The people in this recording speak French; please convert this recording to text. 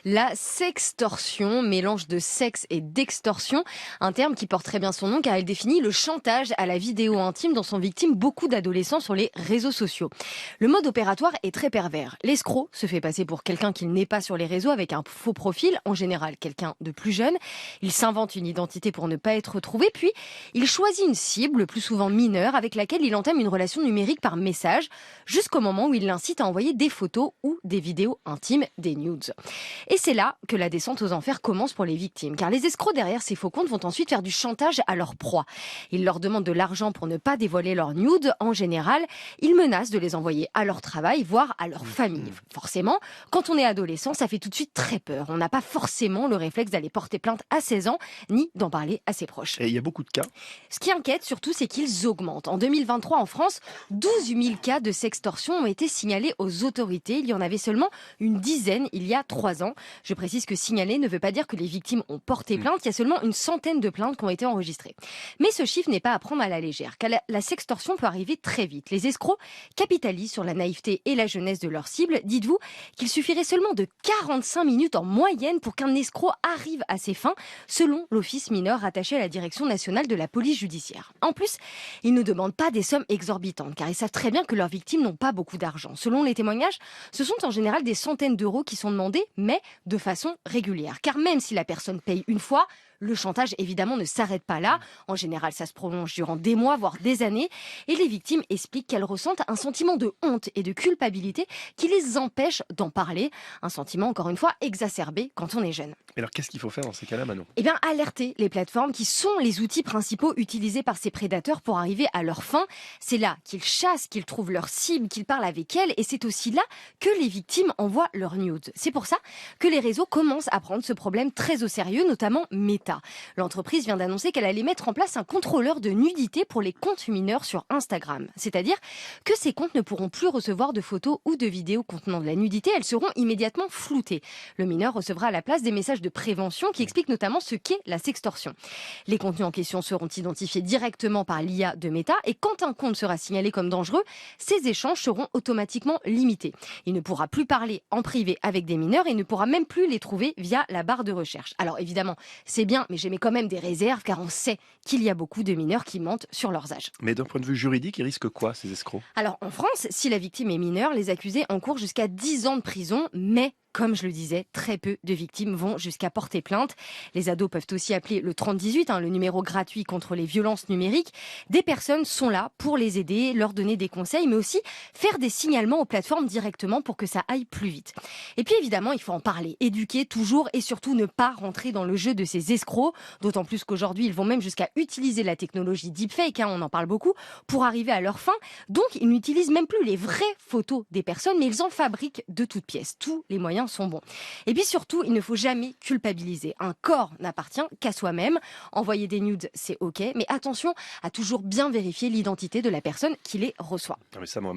La sextorsion, mélange de sexe et d'extorsion, un terme qui porte très bien son nom car il définit le chantage à la vidéo intime dont sont victimes beaucoup d'adolescents sur les réseaux sociaux. Le mode opératoire est très pervers. L'escroc se fait passer pour quelqu'un qu'il n'est pas sur les réseaux avec un faux profil, en général quelqu'un de plus jeune. Il s'invente une identité pour ne pas être retrouvé, puis il choisit une cible, le plus souvent mineure, avec laquelle il entame une relation numérique par message, jusqu'au moment où il l'incite à envoyer des photos ou des vidéos intimes, des nudes. Et c'est là que la descente aux enfers commence pour les victimes, car les escrocs derrière ces faux comptes vont ensuite faire du chantage à leur proie. Ils leur demandent de l'argent pour ne pas dévoiler leurs nudes. En général, ils menacent de les envoyer à leur travail, voire à leur famille. Forcément, quand on est adolescent, ça fait tout de suite très peur. On n'a pas forcément le réflexe d'aller porter plainte à 16 ans, ni d'en parler à ses proches. Et il y a beaucoup de cas. Ce qui inquiète surtout, c'est qu'ils augmentent. En 2023, en France, 12 000 cas de sextorsion ont été signalés aux autorités. Il y en avait seulement une dizaine il y a 3 ans. Je précise que signaler ne veut pas dire que les victimes ont porté plainte. Il y a seulement une centaine de plaintes qui ont été enregistrées. Mais ce chiffre n'est pas à prendre à la légère, car la sextorsion peut arriver très vite. Les escrocs capitalisent sur la naïveté et la jeunesse de leur cible. Dites-vous qu'il suffirait seulement de 45 minutes en moyenne pour qu'un escroc arrive à ses fins, selon l'office mineur rattaché à la direction nationale de la police judiciaire. En plus, ils ne demandent pas des sommes exorbitantes, car ils savent très bien que leurs victimes n'ont pas beaucoup d'argent. Selon les témoignages, ce sont en général des centaines d'euros qui sont demandés, mais de façon régulière. Car même si la personne paye une fois, le chantage, évidemment, ne s'arrête pas là. En général, ça se prolonge durant des mois, voire des années. Et les victimes expliquent qu'elles ressentent un sentiment de honte et de culpabilité qui les empêche d'en parler. Un sentiment, encore une fois, exacerbé quand on est jeune. Mais alors, qu'est-ce qu'il faut faire dans ces cas-là, Manon? Eh bien, alerter les plateformes qui sont les outils principaux utilisés par ces prédateurs pour arriver à leur fin. C'est là qu'ils chassent, qu'ils trouvent leur cible, qu'ils parlent avec elles. Et c'est aussi là que les victimes envoient leurs nudes. C'est pour ça que les réseaux commencent à prendre ce problème très au sérieux, notamment Meta. L'entreprise vient d'annoncer qu'elle allait mettre en place un contrôleur de nudité pour les comptes mineurs sur Instagram. C'est-à-dire que ces comptes ne pourront plus recevoir de photos ou de vidéos contenant de la nudité. Elles seront immédiatement floutées. Le mineur recevra à la place des messages de prévention qui expliquent notamment ce qu'est la sextorsion. Les contenus en question seront identifiés directement par l'IA de Meta et quand un compte sera signalé comme dangereux, ces échanges seront automatiquement limités. Il ne pourra plus parler en privé avec des mineurs et ne pourra même plus les trouver via la barre de recherche. Alors évidemment, c'est bien, mais j'émets quand même des réserves car on sait qu'il y a beaucoup de mineurs qui mentent sur leurs âges. Mais d'un point de vue juridique, ils risquent quoi, ces escrocs? Alors en France, si la victime est mineure, les accusés encourent jusqu'à 10 ans de prison, mais comme je le disais, très peu de victimes vont jusqu'à porter plainte. Les ados peuvent aussi appeler le 3018, le numéro gratuit contre les violences numériques. Des personnes sont là pour les aider, leur donner des conseils, mais aussi faire des signalements aux plateformes directement pour que ça aille plus vite. Et puis évidemment, il faut en parler, éduquer toujours et surtout ne pas rentrer dans le jeu de ces escrocs, d'autant plus qu'aujourd'hui, ils vont même jusqu'à utiliser la technologie deepfake, on en parle beaucoup, pour arriver à leur fin. Donc, ils n'utilisent même plus les vraies photos des personnes, mais ils en fabriquent de toutes pièces. Tous les moyens sont bons. Et puis surtout, il ne faut jamais culpabiliser. Un corps n'appartient qu'à soi-même. Envoyer des nudes, c'est ok, mais attention à toujours bien vérifier l'identité de la personne qui les reçoit. Non, mais ça, moi,